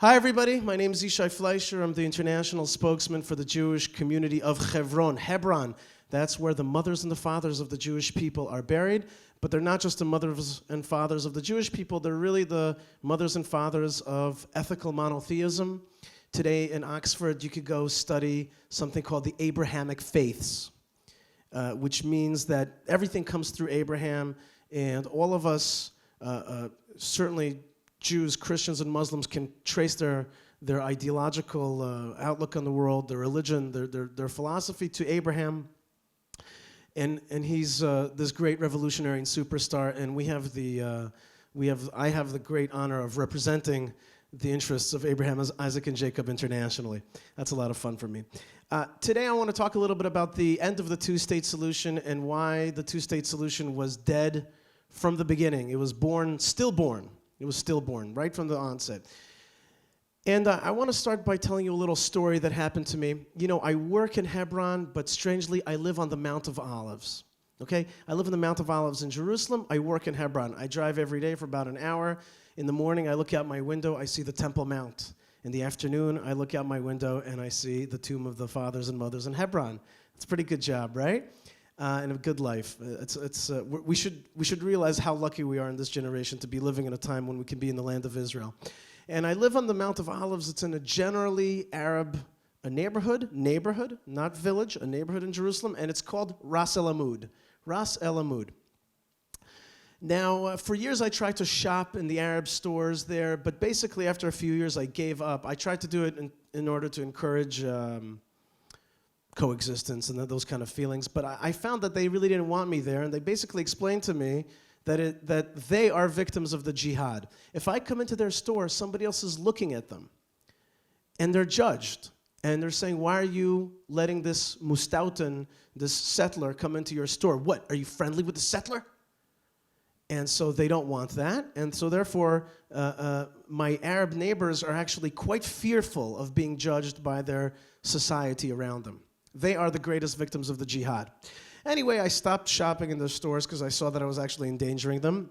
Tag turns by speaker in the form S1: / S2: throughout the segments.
S1: Hi, everybody. My name is Yishai Fleisher. I'm the international spokesman for the Jewish community of Hebron. Hebron, that's where the mothers and the fathers of the Jewish people are buried. But they're not just the mothers and fathers of the Jewish people. They're really the mothers and fathers of ethical monotheism. Today in Oxford, you could go study something called the Abrahamic faiths, which means that everything comes through Abraham, and all of us, certainly Jews, Christians, and Muslims, can trace their ideological outlook on the world, their religion, their philosophy to Abraham. And he's this great revolutionary and superstar, and I have the great honor of representing the interests of Abraham, Isaac, and Jacob internationally. That's a lot of fun for me. Today I want to talk a little bit about the end of the two-state solution and why the two-state solution was dead from the beginning. It was stillborn. It was stillborn right from the onset. And I want to start by telling you a little story that happened to me. You know, I work in Hebron, but strangely, I live on the Mount of Olives. Okay? I live on the Mount of Olives in Jerusalem. I work in Hebron. I drive every day for about an hour. In the morning, I look out my window, I see the Temple Mount. In the afternoon, I look out my window, and I see the tomb of the fathers and mothers in Hebron. It's a pretty good job, right? And a good life. We should realize how lucky we are in this generation to be living in a time when we can be in the land of Israel. And I live on the Mount of Olives. It's in a generally Arab neighborhood, not village, a neighborhood in Jerusalem, and it's called Ras El Amud. Ras El Amud. Now, for years I tried to shop in the Arab stores there, but basically after a few years I gave up. I tried to do it in order to encourage coexistence and those kind of feelings, but I found that they really didn't want me there, and they basically explained to me that they are victims of the jihad. If I come into their store, somebody else is looking at them, and they're judged, and they're saying, why are you letting this mustautan, this settler, come into your store? What, are you friendly with the settler? And so they don't want that, and so therefore my Arab neighbors are actually quite fearful of being judged by their society around them. They are the greatest victims of the jihad. Anyway, I stopped shopping in their stores because I saw that I was actually endangering them.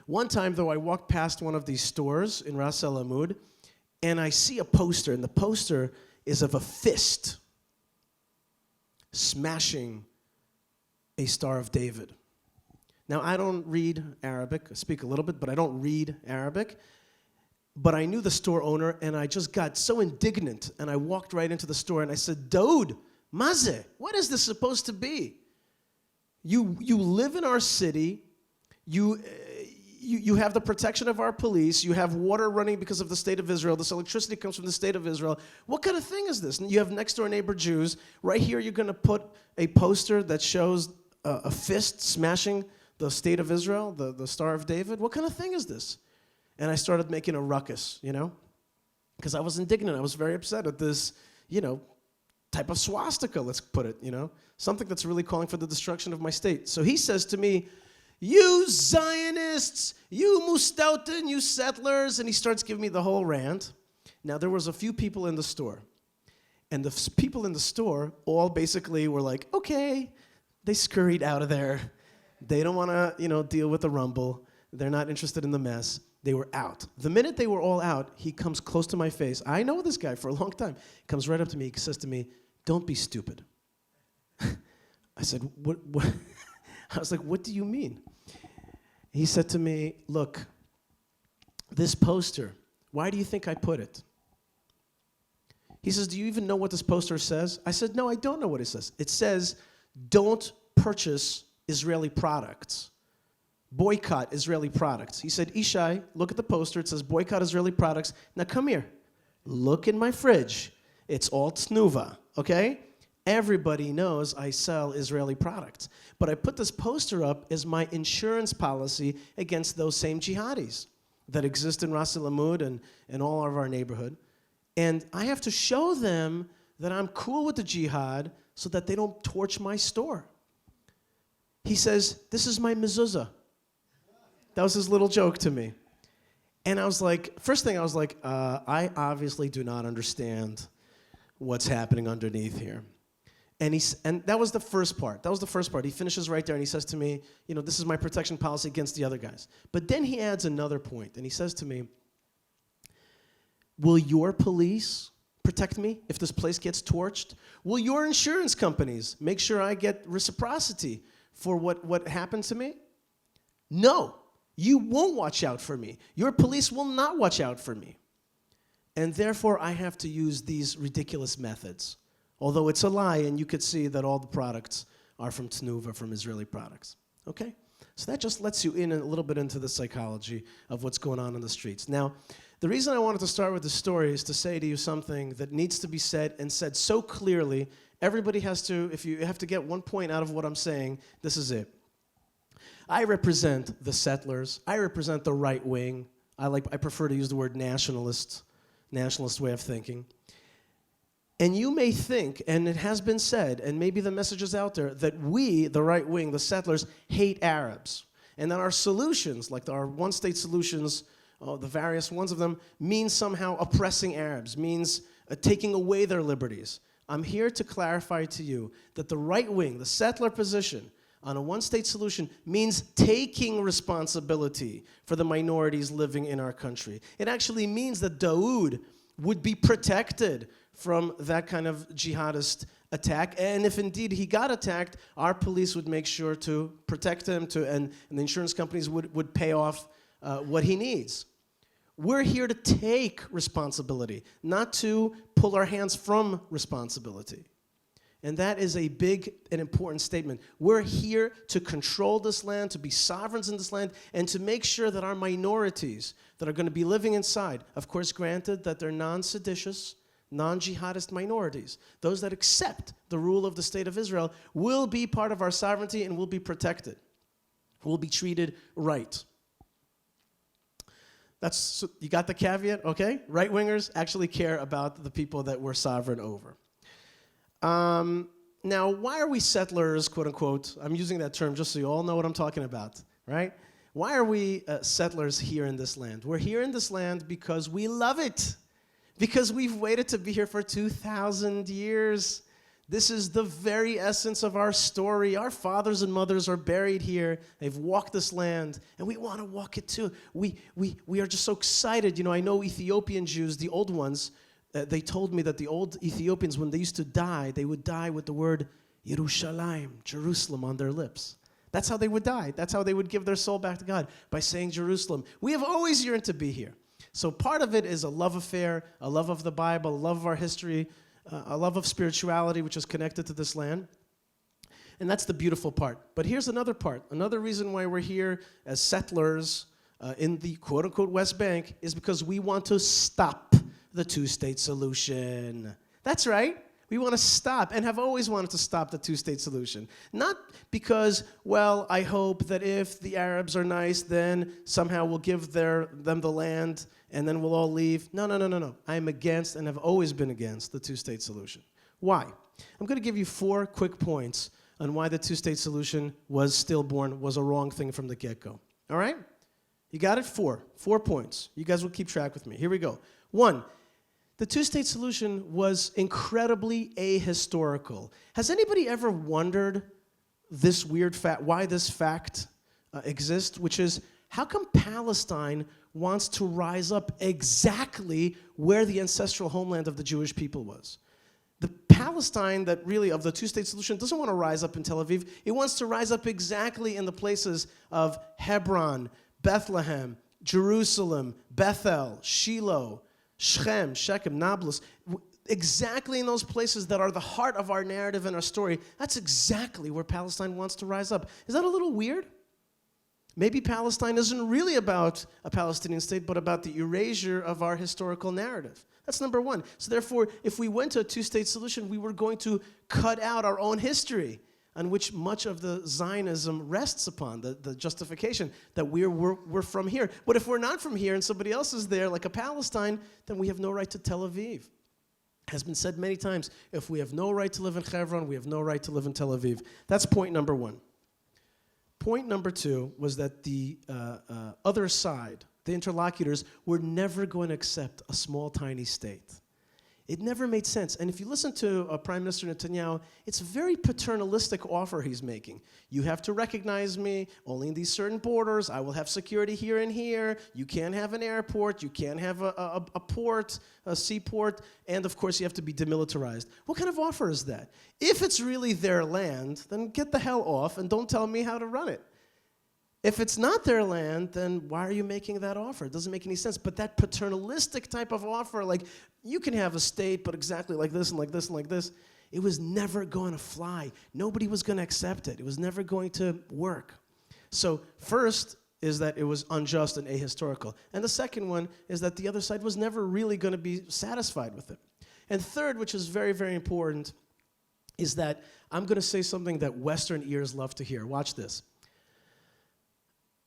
S1: One time, though, I walked past one of these stores in Ras El Amud, and I see a poster, and the poster is of a fist smashing a Star of David. Now, I don't read Arabic. I speak a little bit, but I don't read Arabic. But I knew the store owner, and I just got so indignant, and I walked right into the store, and I said, Daoud, Maze, what is this supposed to be? You live in our city. You have the protection of our police. You have water running because of the state of Israel. This electricity comes from the state of Israel. What kind of thing is this? And you have next-door neighbor Jews. Right here, you're going to put a poster that shows a fist smashing the state of Israel, the Star of David. What kind of thing is this? And I started making a ruckus, you know, because I was indignant. I was very upset at this, you know, type of swastika, let's put it, you know, something that's really calling for the destruction of my state. So he says to me, you Zionists, you Mustautin, you settlers, and he starts giving me the whole rant. Now, there was a few people in the store, and the people in the store all basically were like, okay, they scurried out of there. They don't want to, you know, deal with the rumble. They're not interested in the mess. They were out. The minute they were all out, he comes close to my face. I know this guy for a long time. He comes right up to me. He says to me, don't be stupid. I said, what? I was like, what do you mean? He said to me, look, this poster, why do you think I put it? He says, do you even know what this poster says? I said, no, I don't know what it says. It says, don't purchase Israeli products. Boycott Israeli products. He said, Yishai, look at the poster. It says, boycott Israeli products. Now come here. Look in my fridge. It's all Tnuva, okay? Everybody knows I sell Israeli products. But I put this poster up as my insurance policy against those same jihadis that exist in Ras El Amud and all of our neighborhood. And I have to show them that I'm cool with the jihad so that they don't torch my store. He says, this is my mezuzah. That was his little joke to me. And I was like, first thing I was like, I obviously do not understand what's happening underneath here. And that was the first part. That was the first part. He finishes right there and he says to me, you know, this is my protection policy against the other guys. But then he adds another point and he says to me, Will your police protect me if this place gets torched? Will your insurance companies make sure I get reciprocity for what happened to me? No, you won't watch out for me. Your police will not watch out for me. And therefore, I have to use these ridiculous methods. Although it's a lie, and you could see that all the products are from Tnuva, from Israeli products. Okay? So that just lets you in a little bit into the psychology of what's going on in the streets. Now, the reason I wanted to start with the story is to say to you something that needs to be said, and said so clearly. Everybody has to, if you have to get one point out of what I'm saying, this is it. I represent the settlers. I represent the right wing. I prefer to use the word nationalist way of thinking. And you may think, and it has been said, and maybe the message is out there, that we, the right wing, the settlers, hate Arabs. And that our solutions, like our one-state solutions, the various ones of them, means somehow oppressing Arabs, means taking away their liberties. I'm here to clarify to you that the right wing, the settler position, on a one-state solution means taking responsibility for the minorities living in our country. It actually means that Dawood would be protected from that kind of jihadist attack. And if indeed he got attacked, our police would make sure to protect him, and the insurance companies would pay off what he needs. We're here to take responsibility, not to pull our hands from responsibility. And that is a big and important statement. We're here to control this land, to be sovereigns in this land, and to make sure that our minorities that are going to be living inside, of course, granted that they're non-seditious, non-jihadist minorities, those that accept the rule of the State of Israel, will be part of our sovereignty and will be protected, will be treated right. You got the caveat, okay? Right-wingers actually care about the people that we're sovereign over. Now, why are we settlers, quote unquote? I'm using that term just so you all know what I'm talking about, right? Why are we settlers here in this land? We're here in this land because we love it, because we've waited to be here for 2,000 years. This is the very essence of our story. Our fathers and mothers are buried here. They've walked this land, and we want to walk it too. We are just so excited. You know, I know Ethiopian Jews, the old ones, they told me that the old Ethiopians, when they used to die, they would die with the word Yerushalayim, Jerusalem, on their lips. That's how they would die. That's how they would give their soul back to God, by saying Jerusalem. We have always yearned to be here. So part of it is a love affair, a love of the Bible, a love of our history, a love of spirituality, which is connected to this land. And that's the beautiful part. But here's another part. Another reason why we're here as settlers in the quote-unquote West Bank is because we want to stop the two-state solution. That's right. We want to stop, and have always wanted to stop the two-state solution. Not because, well, I hope that if the Arabs are nice, then somehow we'll give them the land, and then we'll all leave. No. I am against, and have always been against, the two-state solution. Why? I'm going to give you 4 quick points on why the two-state solution was stillborn, was a wrong thing from the get-go. All right? You got it? 4 points. You guys will keep track with me. Here we go. 1, the two-state solution was incredibly ahistorical. Has anybody ever wondered this weird fact, why this fact exists, which is, how come Palestine wants to rise up exactly where the ancestral homeland of the Jewish people was? The Palestine that really, of the two-state solution, doesn't want to rise up in Tel Aviv. It wants to rise up exactly in the places of Hebron, Bethlehem, Jerusalem, Bethel, Shiloh, Shechem, Nablus, exactly in those places that are the heart of our narrative and our story. That's exactly where Palestine wants to rise up. Is that a little weird? Maybe Palestine isn't really about a Palestinian state, but about the erasure of our historical narrative. That's number 1. So therefore, if we went to a two-state solution, we were going to cut out our own history, on which much of the Zionism rests upon, the justification that we're from here. But if we're not from here and somebody else is there, like a Palestine, then we have no right to Tel Aviv. It has been said many times, if we have no right to live in Hebron, we have no right to live in Tel Aviv. That's point number 1. Point number 2 was that the other side, the interlocutors, were never going to accept a small, tiny state. It never made sense. And if you listen to Prime Minister Netanyahu, it's a very paternalistic offer he's making. You have to recognize me only in these certain borders. I will have security here and here. You can't have an airport. You can't have a port, a seaport. And, of course, you have to be demilitarized. What kind of offer is that? If it's really their land, then get the hell off and don't tell me how to run it. If it's not their land, then why are you making that offer? It doesn't make any sense. But that paternalistic type of offer, like, you can have a state, but exactly like this and like this and like this, it was never going to fly. Nobody was going to accept it. It was never going to work. So first is that it was unjust and ahistorical. And the second one is that the other side was never really going to be satisfied with it. And third, which is very, very important, is that I'm going to say something that Western ears love to hear. Watch this.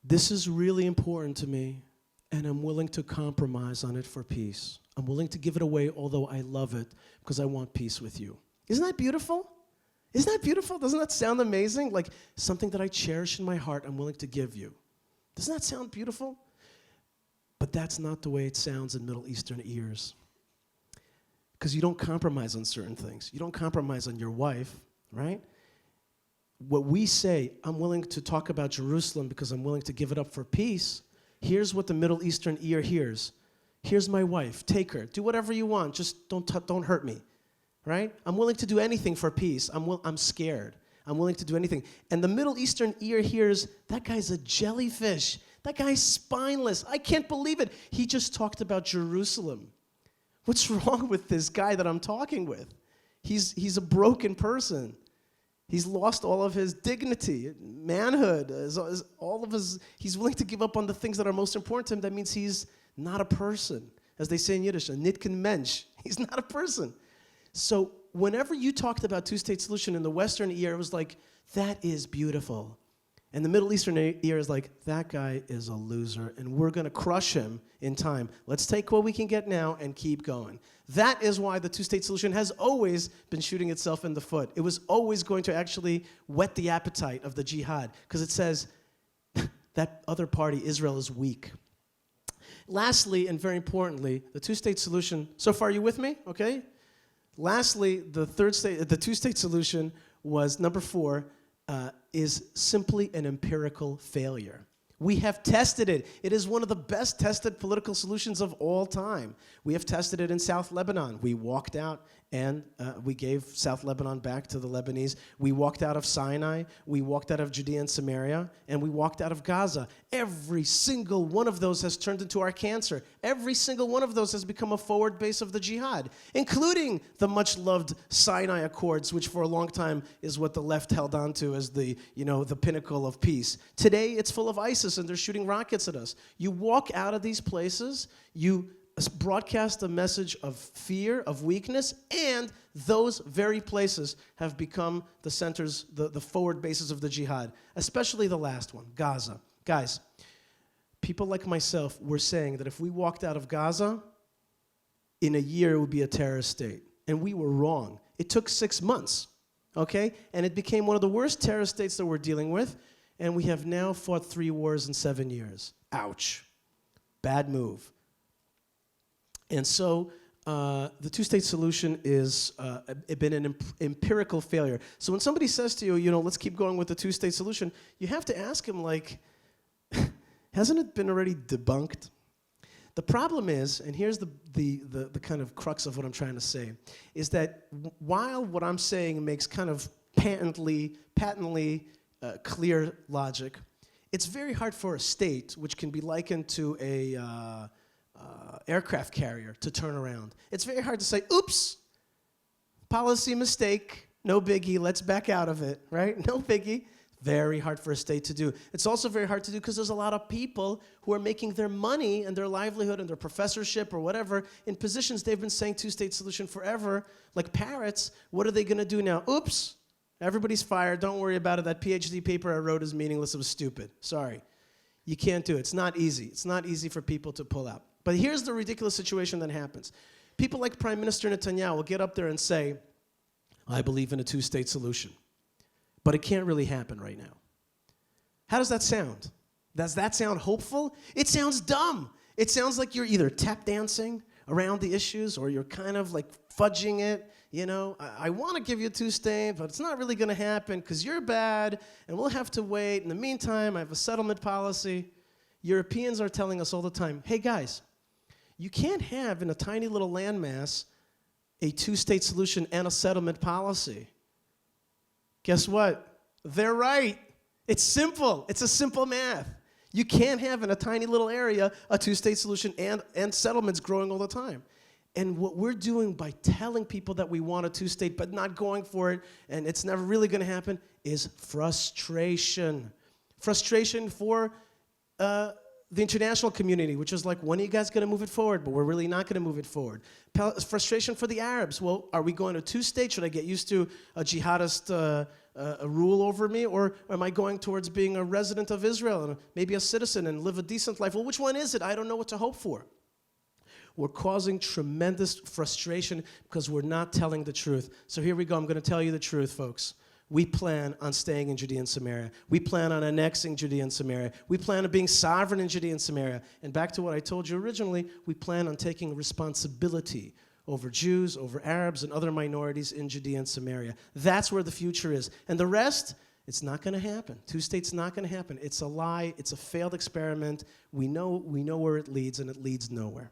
S1: This is really important to me, and I'm willing to compromise on it for peace. I'm willing to give it away, although I love it, because I want peace with you. Isn't that beautiful? Isn't that beautiful? Doesn't that sound amazing? Like something that I cherish in my heart, I'm willing to give you. Doesn't that sound beautiful? But that's not the way it sounds in Middle Eastern ears. Because you don't compromise on certain things. You don't compromise on your wife, right? What we say, I'm willing to talk about Jerusalem because I'm willing to give it up for peace. Here's what the Middle Eastern ear hears. Here's my wife. Take her. Do whatever you want. Just don't hurt me, right? I'm willing to do anything for peace. I'm scared. I'm willing to do anything. And the Middle Eastern ear hears, that guy's a jellyfish. That guy's spineless. I can't believe it. He just talked about Jerusalem. What's wrong with this guy that I'm talking with? He's a broken person. He's lost all of his dignity, manhood, he's willing to give up on the things that are most important to him. That means he's not a person. As they say in Yiddish, a nit kein Mensch. He's not a person. So whenever you talked about two-state solution in the Western ear, it was like, that is beautiful. And the Middle Eastern ear is like, that guy is a loser, and we're going to crush him in time. Let's take what we can get now and keep going. That is why the two-state solution has always been shooting itself in the foot. It was always going to actually whet the appetite of the jihad, because it says that other party, Israel, is weak. Lastly, and very importantly, the two-state solution, so far, are you with me? Okay? Lastly, the two-state solution was, number 4, is simply an empirical failure. We have tested it. It is one of the best tested political solutions of all time. We have tested it in South Lebanon. We walked out and we gave South Lebanon back to the Lebanese. We walked out of Sinai. We walked out of Judea and Samaria. And we walked out of Gaza. Every single one of those has turned into our cancer. Every single one of those has become a forward base of the jihad, including the much-loved Sinai Accords, which for a long time is what the left held on to as the pinnacle of peace. Today, it's full of ISIS, and they're shooting rockets at us. You walk out of these places, you broadcast a message of fear, of weakness, and those very places have become the centers, the forward bases of the jihad, especially the last one, Gaza. Guys, people like myself were saying that if we walked out of Gaza, in a year it would be a terrorist state. And we were wrong. It took 6 months, okay? And it became one of the worst terrorist states that we're dealing with, and we have now fought 3 wars in 7 years. Ouch. Bad move. And so the two-state solution is been an empirical failure. So when somebody says to you, let's keep going with the two-state solution, you have to ask him, like, hasn't it been already debunked? The problem is, and here's the kind of crux of what I'm trying to say, is that while what I'm saying makes kind of patently clear logic, it's very hard for a state, which can be likened to a aircraft carrier, to turn around. It's very hard to say, oops, policy mistake, no biggie, let's back out of it, right? No biggie. Very hard for a state to do. It's also very hard to do because there's a lot of people who are making their money and their livelihood and their professorship or whatever in positions they've been saying two-state solution forever, like parrots. What are they going to do now? Oops, everybody's fired. Don't worry about it. That PhD paper I wrote is meaningless. It was stupid. Sorry. You can't do it. It's not easy. It's not easy for people to pull out. But here's the ridiculous situation that happens. People like Prime Minister Netanyahu will get up there and say, I believe in a two-state solution. But it can't really happen right now. How does that sound? Does that sound hopeful? It sounds dumb. It sounds like you're either tap dancing around the issues, or you're kind of like fudging it. You know, I want to give you a two-state, but it's not really going to happen because you're bad, and we'll have to wait. In the meantime, I have a settlement policy. Europeans are telling us all the time, hey, guys, you can't have in a tiny little landmass a two-state solution and a settlement policy. Guess what? They're right. It's simple. It's a simple math. You can't have in a tiny little area a two-state solution and settlements growing all the time. And what we're doing by telling people that we want a two-state but not going for it, and it's never really going to happen, is frustration. Frustration for the international community, which is like, when are you guys going to move it forward? But we're really not going to move it forward. Frustration for the Arabs. Well, are we going to two-state? Should I get used to a jihadist rule over me? Or am I going towards being a resident of Israel and maybe a citizen and live a decent life? Well, which one is it? I don't know what to hope for. We're causing tremendous frustration because we're not telling the truth. So here we go. I'm going to tell you the truth, folks. We plan on staying in Judea and Samaria. We plan on annexing Judea and Samaria. We plan on being sovereign in Judea and Samaria. And back to what I told you originally, we plan on taking responsibility over Jews, over Arabs, and other minorities in Judea and Samaria. That's where the future is. And the rest, it's not going to happen. Two-state's not going to happen. It's a lie. It's a failed experiment. We know where it leads, and it leads nowhere.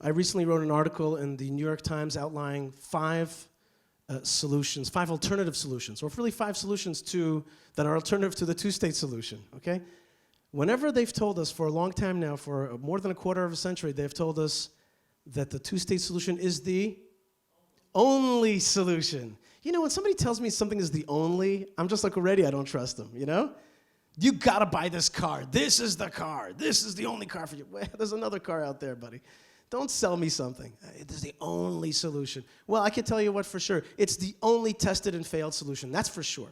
S1: I recently wrote an article in the New York Times outlining five alternative solutions, or really 5 solutions that are alternative to the two-state solution, okay? Whenever they've told us for a long time now, for more than a quarter of a century, they've told us that the two-state solution is the only solution. You know, when somebody tells me something is the only, I'm just like, already I don't trust them, you know? You gotta buy this car. This is the car. This is the only car for you. Well, there's another car out there, buddy. Don't sell me something. This is the only solution. Well, I can tell you what for sure. It's the only tested and failed solution. That's for sure.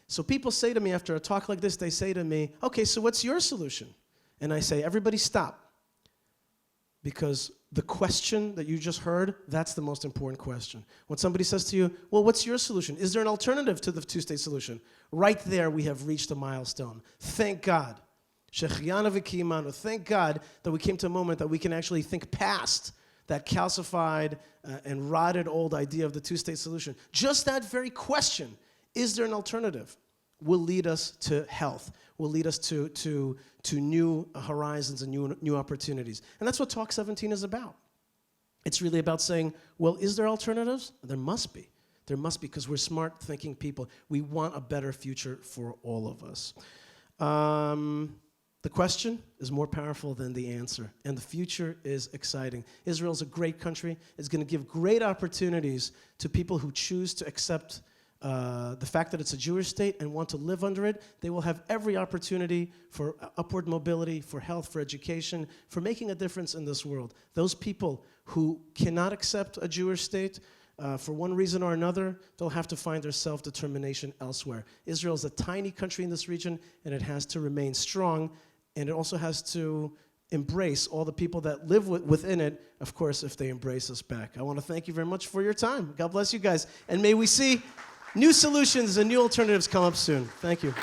S1: So people say to me after a talk like this, they say to me, okay, so what's your solution? And I say, everybody stop. Because the question that you just heard, that's the most important question. When somebody says to you, well, what's your solution? Is there an alternative to the two-state solution? Right there, we have reached a milestone. Thank God. Thank God that we came to a moment that we can actually think past that calcified and rotted old idea of the two-state solution. Just that very question, is there an alternative, will lead us to health, will lead us to new horizons and new opportunities. And that's what Talk 17 is about. It's really about saying, well, is there alternatives? There must be. There must be, because we're smart thinking people. We want a better future for all of us. The question is more powerful than the answer, and the future is exciting. Israel's a great country. It's going to give great opportunities to people who choose to accept the fact that it's a Jewish state and want to live under it. They will have every opportunity for upward mobility, for health, for education, for making a difference in this world. Those people who cannot accept a Jewish state, for one reason or another, they'll have to find their self-determination elsewhere. Israel is a tiny country in this region, and it has to remain strong, and it also has to embrace all the people that live within it, of course, if they embrace us back. I want to thank you very much for your time. God bless you guys. And may we see new solutions and new alternatives come up soon. Thank you.